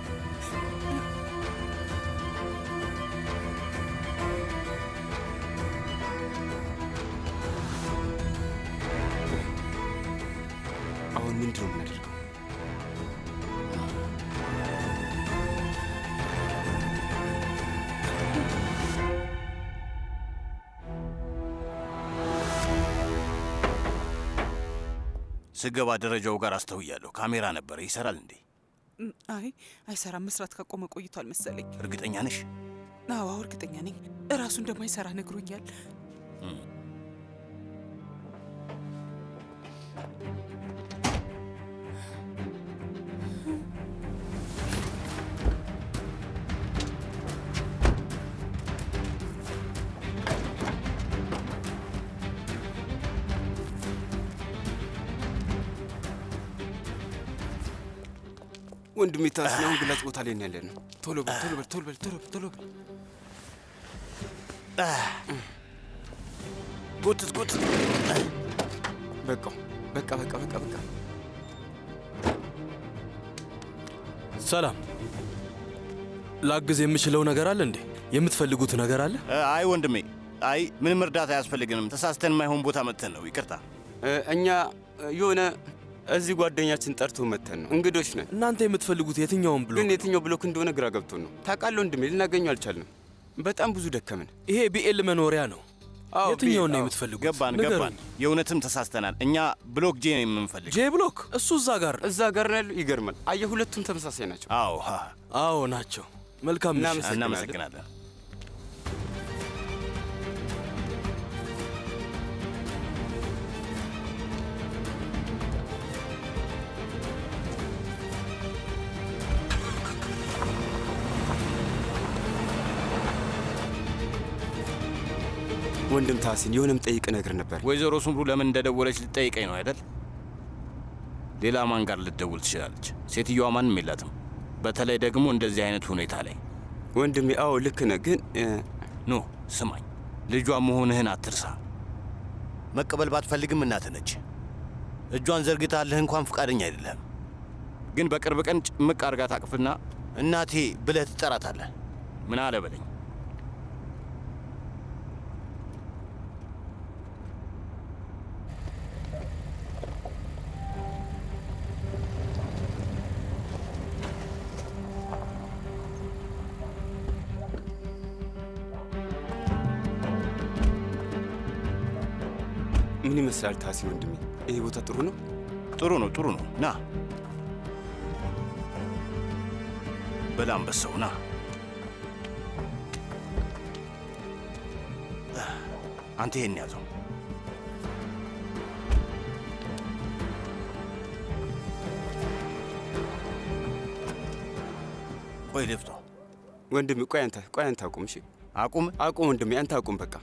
Speaker 3: አሁን ምንድን ነው የምናደርገው?
Speaker 1: ስገባ ደረጃው ጋር አስተውያለሁ። ካሜራ ነበረ። ይሰራል እንዴ?
Speaker 5: አይ አይሰራም። መስራት ካቆመ ቆይቷል መሰለኝ።
Speaker 1: እርግጠኛ ነሽ?
Speaker 5: አዎ እርግጠኛ ነኝ። እራሱ እንደማይሰራ ነግሮኛል።
Speaker 3: ወንድሜ ታሲን፣ አሁን ግላጭ ቦታ ላይ ያለ ነው። ቶሎ በል ቶሎ በል ቶሎ በል ቶሎ በል ቶሎ በል።
Speaker 1: ጎትት ጎትት።
Speaker 3: በቃ በቃ በቃ በቃ በቃ።
Speaker 11: ሰላም፣ ላግዝ የምችለው ነገር አለ እንዴ? የምትፈልጉት ነገር አለ?
Speaker 1: አይ ወንድሜ፣ አይ ምንም እርዳታ አያስፈልግንም። ተሳስተን የማይሆን ቦታ መጥተን ነው። ይቅርታ።
Speaker 3: እኛ የሆነ እዚህ ጓደኛችን ጠርቶ መተን ነው። እንግዶች ነን።
Speaker 11: እናንተ የምትፈልጉት የትኛውን ብሎክ?
Speaker 3: ግን የትኛው ብሎክ እንደሆነ ግራ ገብቶን ነው። ታውቃለህ ወንድሜ፣ ልናገኘው አልቻልንም። በጣም ብዙ ደከምን።
Speaker 11: ይሄ ቢኤል መኖሪያ ነው። የትኛውን ነው የምትፈልጉት?
Speaker 1: ገባን። የእውነትም ተሳስተናል። እኛ ብሎክ ጄ ነው የምንፈልግ።
Speaker 11: ጄ ብሎክ? እሱ እዛ ጋር
Speaker 3: ነው ያለው። ይገርማል። አየህ፣ ሁለቱም ተመሳሳይ ናቸው።
Speaker 11: አዎ ናቸው። መልካም።
Speaker 1: እናመሰግናለን።
Speaker 3: ወንድም ታሲን፣ የሆነም ጠይቅ ነገር ነበር።
Speaker 1: ወይዘሮ ሱምሩ ለምን እንደደወለች ልጠይቀኝ ነው አይደል? ሌላ ማን ጋር ልትደውል ትችላለች? ሴትዮዋ ማንም የላትም። በተለይ ደግሞ እንደዚህ አይነት ሁኔታ ላይ።
Speaker 3: ወንድሜ፣ አዎ ልክ ነህ። ግን
Speaker 1: ኖ ስማኝ፣ ልጇ መሆንህን አትርሳ። መቀበል ባትፈልግም እናትህ ነች። እጇን ዘርግታልህ እንኳን ፈቃደኛ አይደለም። ግን በቅርብ ቀን ጭምቅ አርጋ ታቅፍና እናቴ ብለህ ትጠራታለህ። ምን አለ በለኝ።
Speaker 3: ምን ይመስላል ታሲን ወንድሜ? ይሄ ቦታ ጥሩ ነው?
Speaker 1: ጥሩ ነው፣ ጥሩ ነው። ና በል አንበሳው ና። አንተ ይሄን ያዘው። ቆይ ልፍቶ
Speaker 3: ወንድሜ፣ ቆይ አንተ አቁም። እሺ
Speaker 1: አቁም
Speaker 3: ወንድሜ፣ አንተ አቁም። በቃ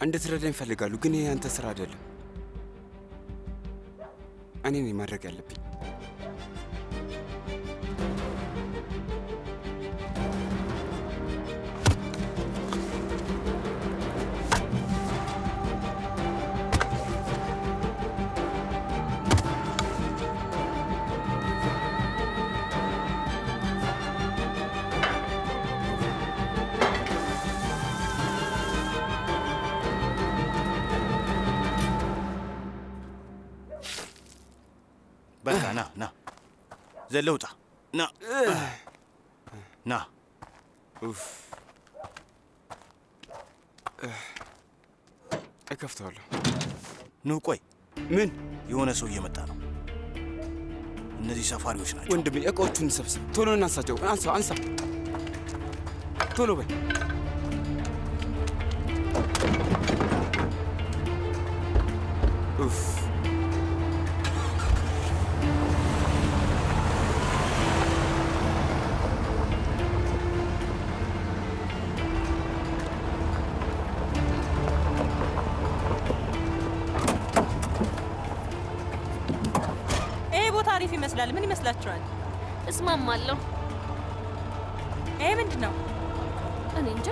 Speaker 3: እንድትረዳኝ እፈልጋለሁ፣ ግን ይሄ አንተ ስራ አይደለም። እኔ ነኝ ማድረግ ያለብኝ።
Speaker 1: በቃ ና ዘለውጣ ና።
Speaker 3: እከፍተዋለሁ።
Speaker 1: ኑ ቆይ፣
Speaker 3: ምን?
Speaker 1: የሆነ ሰው እየመጣ ነው። እነዚህ ሰፋሪዎች ናቸው።
Speaker 3: ወንድሜ እቃዎቹን ሰብስብ፣ ቶሎ እናንሳቸው። አንሳ፣ ቶሎ በል።
Speaker 9: አሪፍ ይመስላል። ምን ይመስላችኋል?
Speaker 2: እስማማለሁ።
Speaker 9: ይሄ ምንድን ነው?
Speaker 2: እኔ እንጃ።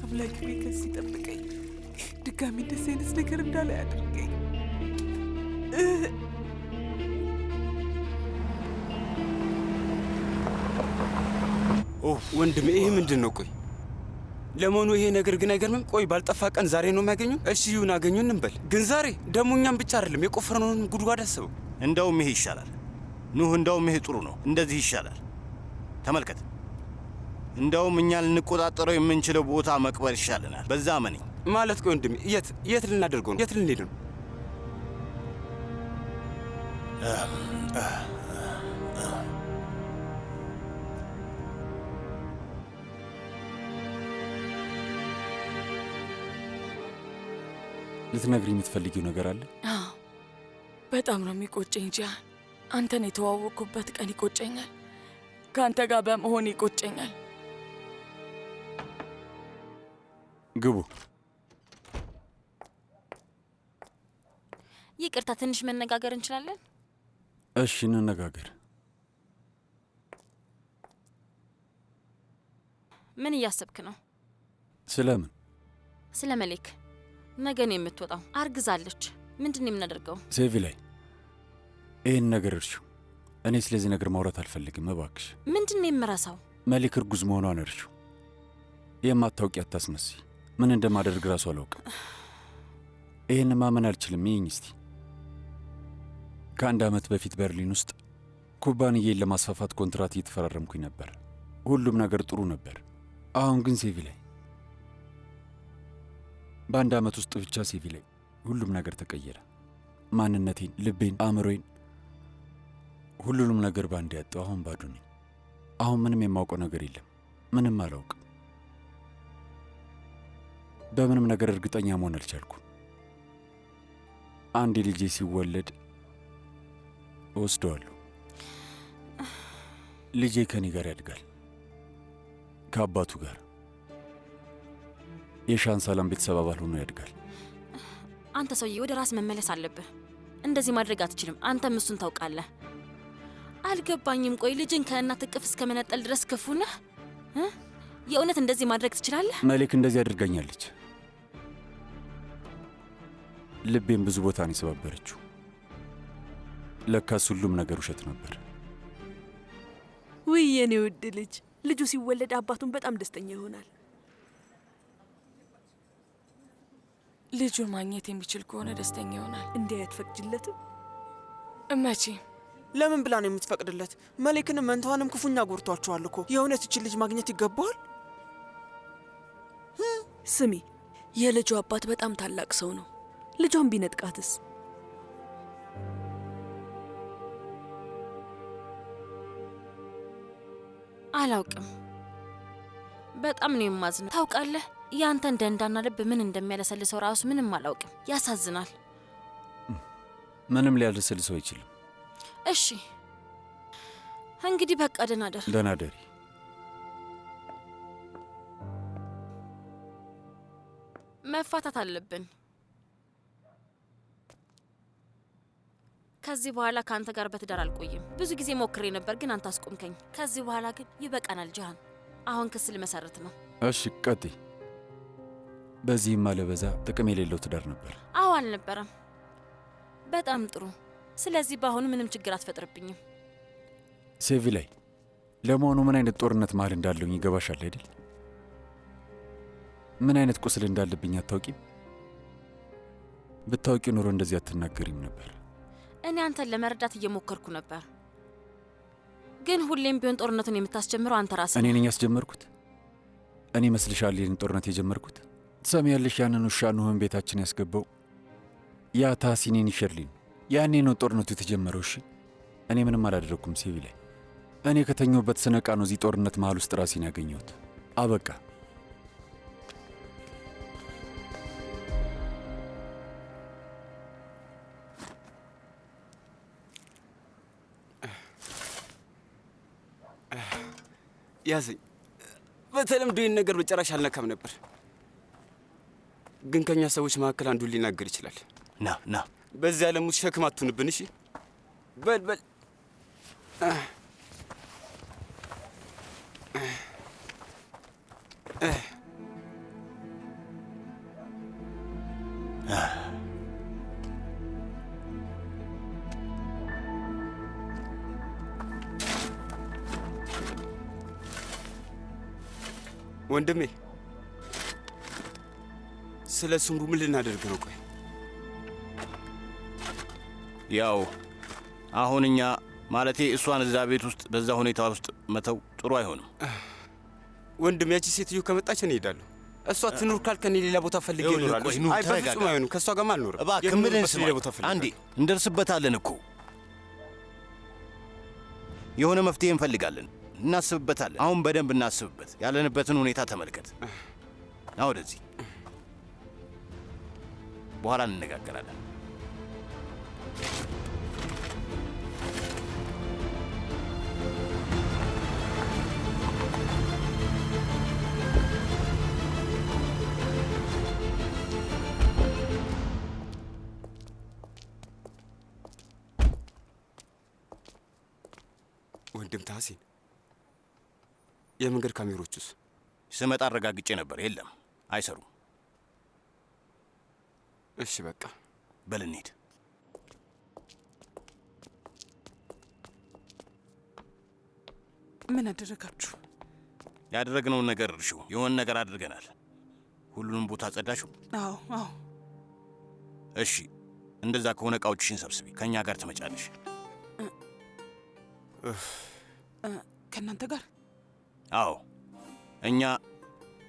Speaker 5: አምላክ ሆይ ከዚህ ጠብቀኝ። ድጋሚ እንደዚህ አይነት ነገር እንዳለ ያድርገኝ።
Speaker 3: ወንድሜ ይሄ ምንድን ነው? ቆይ ለመሆኑ ይሄ ነገር ግን አይገርምም? ቆይ ባልጠፋ ቀን ዛሬ ነው የሚያገኙን? እሺ ይሁን አገኙን እንበል፣ ግን ዛሬ ደግሞ እኛም ብቻ አይደለም የቆፈርነውን ጉድጓድ አስበው።
Speaker 1: እንደውም ይሄ ይሻላል ኑህ፣ እንደውም ይሄ ጥሩ ነው። እንደዚህ ይሻላል። ተመልከት፣ እንደውም እኛ ልንቆጣጠረው የምንችለው ቦታ መቅበር ይሻለናል። በዛ አመነኝ።
Speaker 3: ማለት ቆይ ወንድሜ የት ልናደርገው ነው? የት ልንሄድ ነው?
Speaker 8: ልትነግሪኝ የምትፈልጊው ነገር አለ?
Speaker 7: በጣም ነው የሚቆጨኝ ጂያን። አንተን የተዋወቅኩበት ቀን ይቆጨኛል። ከአንተ ጋር በመሆን ይቆጨኛል።
Speaker 8: ግቡ።
Speaker 2: ይቅርታ፣ ትንሽ መነጋገር እንችላለን?
Speaker 8: እሺ እንነጋገር።
Speaker 2: ምን እያሰብክ ነው?
Speaker 8: ስለምን?
Speaker 2: ስለ መሌክ። ነገ ነው የምትወጣው። አርግዛለች። ምንድን ነው የምናደርገው?
Speaker 8: ሴቪ ላይ ይህን ነገር እርሺው። እኔ ስለዚህ ነገር ማውራት አልፈልግም እባክሽ።
Speaker 2: ምንድን ነው የምረሳው?
Speaker 8: መሌክ እርጉዝ መሆኗን እርሺው። የማታውቂ አታስመስይ። ምን እንደማደርግ ራሱ አላውቅም። ይህን ማመን አልችልም። ይህኝ እስቲ ከአንድ ዓመት በፊት በርሊን ውስጥ ኩባንያዬን ለማስፋፋት ኮንትራት እየተፈራረምኩኝ ነበር። ሁሉም ነገር ጥሩ ነበር። አሁን ግን ሴቪ ላይ በአንድ ዓመት ውስጥ ብቻ ሴቪ ላይ ሁሉም ነገር ተቀየረ። ማንነቴን፣ ልቤን፣ አእምሮዬን፣ ሁሉንም ነገር ባንድ ያጣው። አሁን ባዶ ነኝ። አሁን ምንም የማውቀው ነገር የለም። ምንም አላውቅም። በምንም ነገር እርግጠኛ መሆን አልቻልኩም። አንድ ልጄ ሲወለድ እወስደዋለሁ። ልጄ ከኔ ጋር ያድጋል፣ ከአባቱ ጋር የሻንሳላም ቤተሰብ አባል ሆኖ ያድጋል።
Speaker 2: አንተ ሰውዬ ወደ ራስ መመለስ አለብህ። እንደዚህ ማድረግ አትችልም። አንተም እሱን ታውቃለህ። አልገባኝም። ቆይ ልጅን ከእናት እቅፍ እስከ መነጠል ድረስ ክፉ ነህ? የእውነት እንደዚህ ማድረግ ትችላለህ?
Speaker 8: መሌክ እንደዚህ አድርጋኛለች። ልቤን ብዙ ቦታ ነው የሰባበረችው። ለካስ ሁሉም ነገር ውሸት ነበር።
Speaker 6: ውይ የኔ ውድ ልጅ፣ ልጁ ሲወለድ አባቱን በጣም ደስተኛ ይሆናል።
Speaker 7: ልጁን ማግኘት የሚችል ከሆነ ደስተኛ ይሆናል።
Speaker 6: እንዲህ አትፈቅጂለትም?
Speaker 7: መቼ
Speaker 12: ለምን ብላ ነው የምትፈቅድለት? መሌክንም መንተዋንም ክፉኛ ጎርቷቸዋል እኮ። የእውነት እችን ልጅ ማግኘት ይገባዋል?
Speaker 6: ስሚ፣ የልጇ አባት በጣም ታላቅ ሰው ነው። ልጇን ቢነጥቃትስ?
Speaker 2: አላውቅም። በጣም ነው የማዝነው። ታውቃለህ፣ ያንተን ደንዳና ልብ ምን እንደሚያለሰልሰው ራሱ ምንም አላውቅም። ያሳዝናል።
Speaker 8: ምንም ሊያለሰልሰው አይችልም።
Speaker 2: እሺ እንግዲህ በቃ ደህና ደር።
Speaker 8: ደህና ደሪ።
Speaker 2: መፋታት አለብን። ከዚህ በኋላ ከአንተ ጋር በትዳር አልቆይም። ብዙ ጊዜ ሞክሬ ነበር ግን አንተ አስቆምከኝ። ከዚህ በኋላ ግን ይበቃናል ጃሃን። አሁን ክስ ልመሰርት ነው።
Speaker 8: እሺ ቀጥይ። በዚህም አለበዛ ጥቅም የሌለው ትዳር ነበር።
Speaker 2: አዎ አልነበረም። በጣም ጥሩ። ስለዚህ በአሁኑ ምንም ችግር አትፈጥርብኝም።
Speaker 8: ሴቪ ላይ ለመሆኑ ምን አይነት ጦርነት መሀል እንዳለውኝ ይገባሻል አይደል? ምን አይነት ቁስል እንዳለብኝ አታውቂም? ብታውቂ ኑሮ እንደዚህ አትናገሪም ነበር።
Speaker 2: እኔ አንተን ለመረዳት እየሞከርኩ ነበር፣ ግን ሁሌም ቢሆን ጦርነቱን የምታስጀምረው አንተ ራስህ።
Speaker 8: እኔ ነኝ ያስጀመርኩት? እኔ መስልሻል ይህን ጦርነት የጀመርኩት? ትሰሚያለሽ፣ ያንን ውሻ ኑህን ቤታችን ያስገባው ያ ታሲኔን ይሸርሊን፣ ያኔ ነው ጦርነቱ የተጀመረው። እሺ እኔ ምንም አላደረግኩም ሴቪ ላይ። እኔ ከተኛሁበት ስነቃ ነው እዚህ ጦርነት መሃል ውስጥ ራሴን ያገኘሁት። አበቃ።
Speaker 3: ያዘኝ። በተለምዶ ይህን ነገር በጭራሽ አልነካም ነበር፣ ግን ከኛ ሰዎች መካከል አንዱ ሊናገር ይችላል።
Speaker 1: ና ና፣
Speaker 3: በዚህ ዓለም ውስጥ ሸክም አትሁንብን። እሺ በል በል። ወንድሜ ስለ ስምሩ ምን ልናደርግ ነው? ቆይ
Speaker 1: ያው አሁን እኛ ማለቴ እሷን እዛ ቤት ውስጥ በዛ ሁኔታ ውስጥ መተው ጥሩ አይሆንም።
Speaker 3: ወንድም፣ ያቺ ሴትዮ ከመጣች እኔ እሄዳለሁ። እሷ ትኑር ካልከኔ ሌላ ቦታ ፈልጌ እኖራለሁ። አይ በፍጹም አይሆንም። ከእሷ ጋርማ አልኖርም።
Speaker 1: እባክህ ምልን ስማ፣ አንዴ እንደርስበታለን እኮ የሆነ መፍትሄ እንፈልጋለን፣ እናስብበታለን። አሁን በደንብ እናስብበት። ያለንበትን ሁኔታ ተመልከት። ና ወደዚህ፣ በኋላ እንነጋገራለን።
Speaker 3: ወንድም ታህሲን፣ የመንገድ ካሜሮቹስ?
Speaker 1: ስመጣ አረጋግጬ ነበር። የለም፣ አይሰሩም።
Speaker 3: እሺ በቃ
Speaker 1: በል እንሂድ።
Speaker 5: ምን አደረጋችሁ?
Speaker 1: ያደረግነውን ነገር እርሺው። የሆነ ነገር አድርገናል። ሁሉንም ቦታ አጸዳሽው?
Speaker 5: አዎ አዎ።
Speaker 1: እሺ፣ እንደዛ ከሆነ እቃዎችሽን ሰብስቢ፣ ከእኛ ጋር ትመጫለሽ።
Speaker 5: ከእናንተ ጋር?
Speaker 1: አዎ፣ እኛ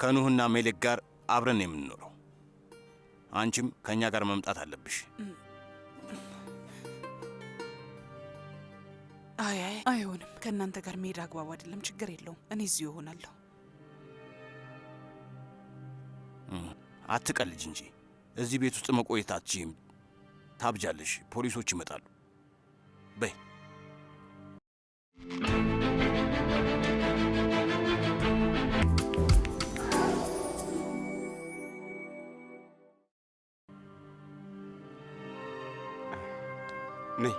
Speaker 1: ከኑህና ሜሌክ ጋር አብረን የምንኖረው። አንቺም ከእኛ ጋር መምጣት አለብሽ።
Speaker 5: አይ አይሆንም። ከእናንተ ጋር መሄድ አግባብ አይደለም። ችግር የለውም፣ እኔ እዚሁ እሆናለሁ።
Speaker 1: አትቀልጅ እንጂ እዚህ ቤት ውስጥ መቆየት አትችይም። ታብጃለሽ፣ ፖሊሶች ይመጣሉ። በይ
Speaker 3: ነይ።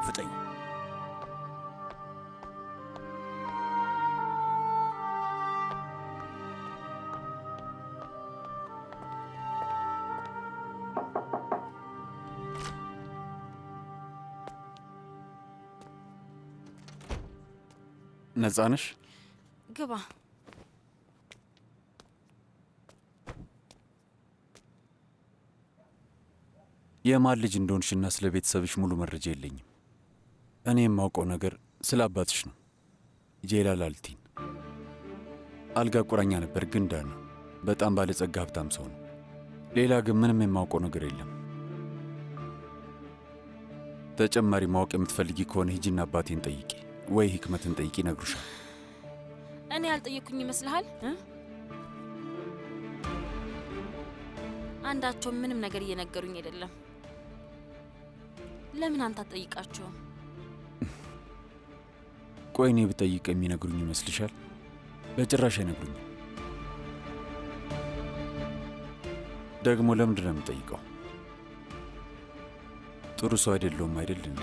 Speaker 1: ፍጠኝ።
Speaker 8: ነጻ ነሽ?
Speaker 2: ግባ።
Speaker 8: የማን ልጅ እንደሆንሽና ስለ ቤተሰብሽ ሙሉ መረጃ የለኝም። እኔ የማውቀው ነገር ስለ አባትሽ ነው። ጄላል አልቲን አልጋ ቁራኛ ነበር፣ ግን ዳነ። በጣም ባለጸጋ ሀብታም ሰው ነው። ሌላ ግን ምንም የማውቀው ነገር የለም። ተጨማሪ ማወቅ የምትፈልጊ ከሆነ ሂጂና አባቴን ጠይቂ ወይ ሂክመትን ጠይቂ፣ ይነግሩሻል።
Speaker 2: እኔ ያልጠየኩኝ ይመስልሃል? አንዳቸውም ምንም ነገር እየነገሩኝ አይደለም። ለምን አንተ አትጠይቃቸውም?
Speaker 8: ቆይ እኔ ብጠይቅ የሚነግሩኝ ይመስልሻል? በጭራሽ አይነግሩኝም። ደግሞ ለምንድን ነው የምጠይቀው? ጥሩ ሰው አይደለሁም አይደል እንዴ?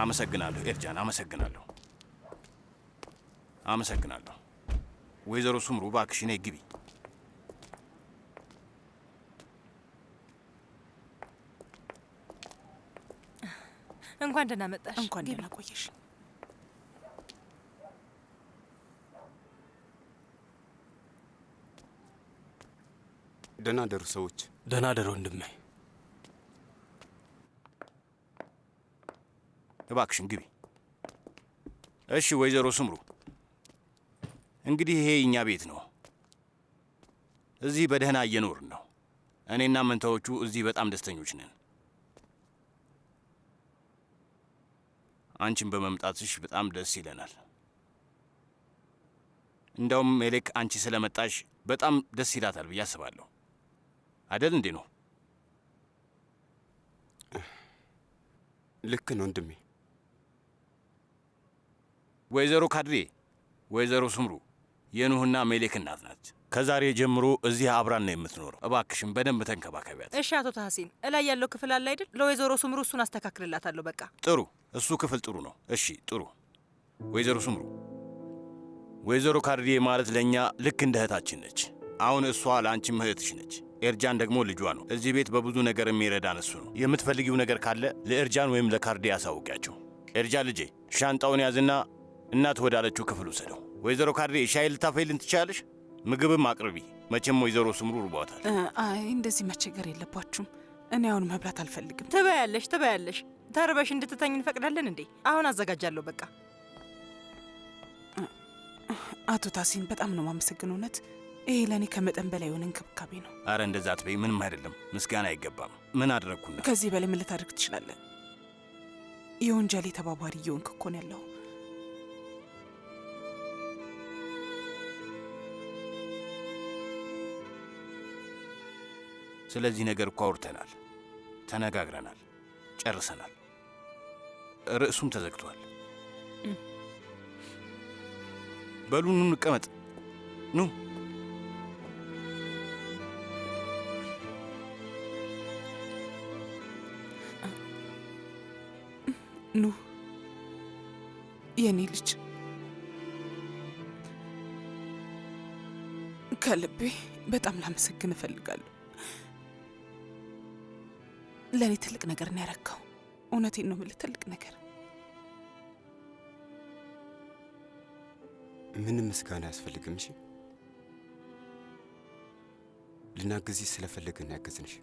Speaker 1: አመሰግናለሁ ኤርጃን፣ አመሰግናለሁ። ወይዘሮ ሱምሩ እባክሽ ነይ ግቢ።
Speaker 9: እንኳን ደህና መጣሽ።
Speaker 5: እንኳን ደህና ቆየሽ።
Speaker 3: ደህና ደሩ ሰዎች።
Speaker 11: ደህና ደሩ ወንድሜ።
Speaker 1: እባክሽን ግቢ። እሺ ወይዘሮ ሱምሩ፣ እንግዲህ ይሄ እኛ ቤት ነው። እዚህ በደህና እየኖርን ነው። እኔና መንታዎቹ እዚህ በጣም ደስተኞች ነን። አንቺን በመምጣትሽ በጣም ደስ ይለናል። እንደውም ሜሌክ አንቺ ስለመጣሽ በጣም ደስ ይላታል ብዬ አስባለሁ። አይደል እንዴ ነው?
Speaker 3: ልክ ነው ወንድሜ።
Speaker 1: ወይዘሮ ካድሬ፣ ወይዘሮ ሱምሩ የኑህና ሜሌክ እናት ናት። ከዛሬ ጀምሮ እዚህ አብራን ነው የምትኖረው። እባክሽን በደንብ ተንከባከቢያት።
Speaker 9: እሺ አቶ ታህሲን፣ እላይ ያለው ክፍል አለ አይደል? ለወይዘሮ ሱምሩ እሱን አስተካክልላታለሁ። በቃ
Speaker 1: ጥሩ፣ እሱ ክፍል ጥሩ ነው። እሺ ጥሩ። ወይዘሮ ሱምሩ፣ ወይዘሮ ካድሬ ማለት ለእኛ ልክ እንደ እህታችን ነች። አሁን እሷ ለአንቺም እህትሽ ነች። ኤርጃን ደግሞ ልጇ ነው። እዚህ ቤት በብዙ ነገር የሚረዳን እሱ ነው። የምትፈልጊው ነገር ካለ ለኤርጃን ወይም ለካርዴ ያሳውቂያቸው። ኤርጃን ልጄ ሻንጣውን ያዝና እናት ወዳለችው ክፍል ውሰደው። ወይዘሮ ካድሬ ሻይ ልታፈይልን ትችላለሽ? ምግብም አቅርቢ። መቼም ወይዘሮ ሱምሩ ርቧታል።
Speaker 5: አይ እንደዚህ መቸገር የለባችሁም። እኔ አሁን መብላት አልፈልግም።
Speaker 9: ትበያለሽ። ተርበሽ እንድትተኝ እንፈቅዳለን እንዴ? አሁን አዘጋጃለሁ። በቃ
Speaker 5: አቶ ታሲን በጣም ነው ማመሰግን። እውነት ይሄ ለእኔ ከመጠን በላይ የሆነ እንክብካቤ ነው።
Speaker 1: አረ እንደዛ አትበይ። ምንም አይደለም። ምስጋና አይገባም። ምን አድረግኩና?
Speaker 5: ከዚህ በላይ ምን ልታደርግ ትችላለህ? የወንጀሌ ተባባሪ እየሆንክ እኮ ነው ያለው።
Speaker 1: ስለዚህ ነገር እኮ አውርተናል፣ ተነጋግረናል፣ ጨርሰናል። ርዕሱም ተዘግቷል። በሉ ኑ እንቀመጥ። ኑ
Speaker 5: ኑ የኔ ልጅ፣ ከልቤ በጣም ላመሰግን እፈልጋለሁ። ለእኔ ትልቅ ነገር ነው ያረከው። እውነቴን ነው የምልህ፣ ትልቅ ነገር።
Speaker 3: ምንም ምስጋና አያስፈልግም። እሺ፣ ልናግዝሽ ስለፈለግን ያገዝንሽ።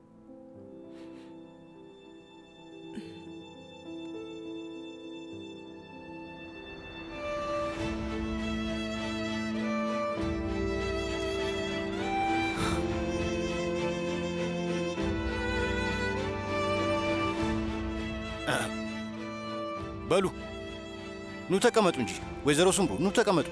Speaker 1: በሉ ኑ ተቀመጡ እንጂ። ወይዘሮ ሱምሩ ኑ ተቀመጡ።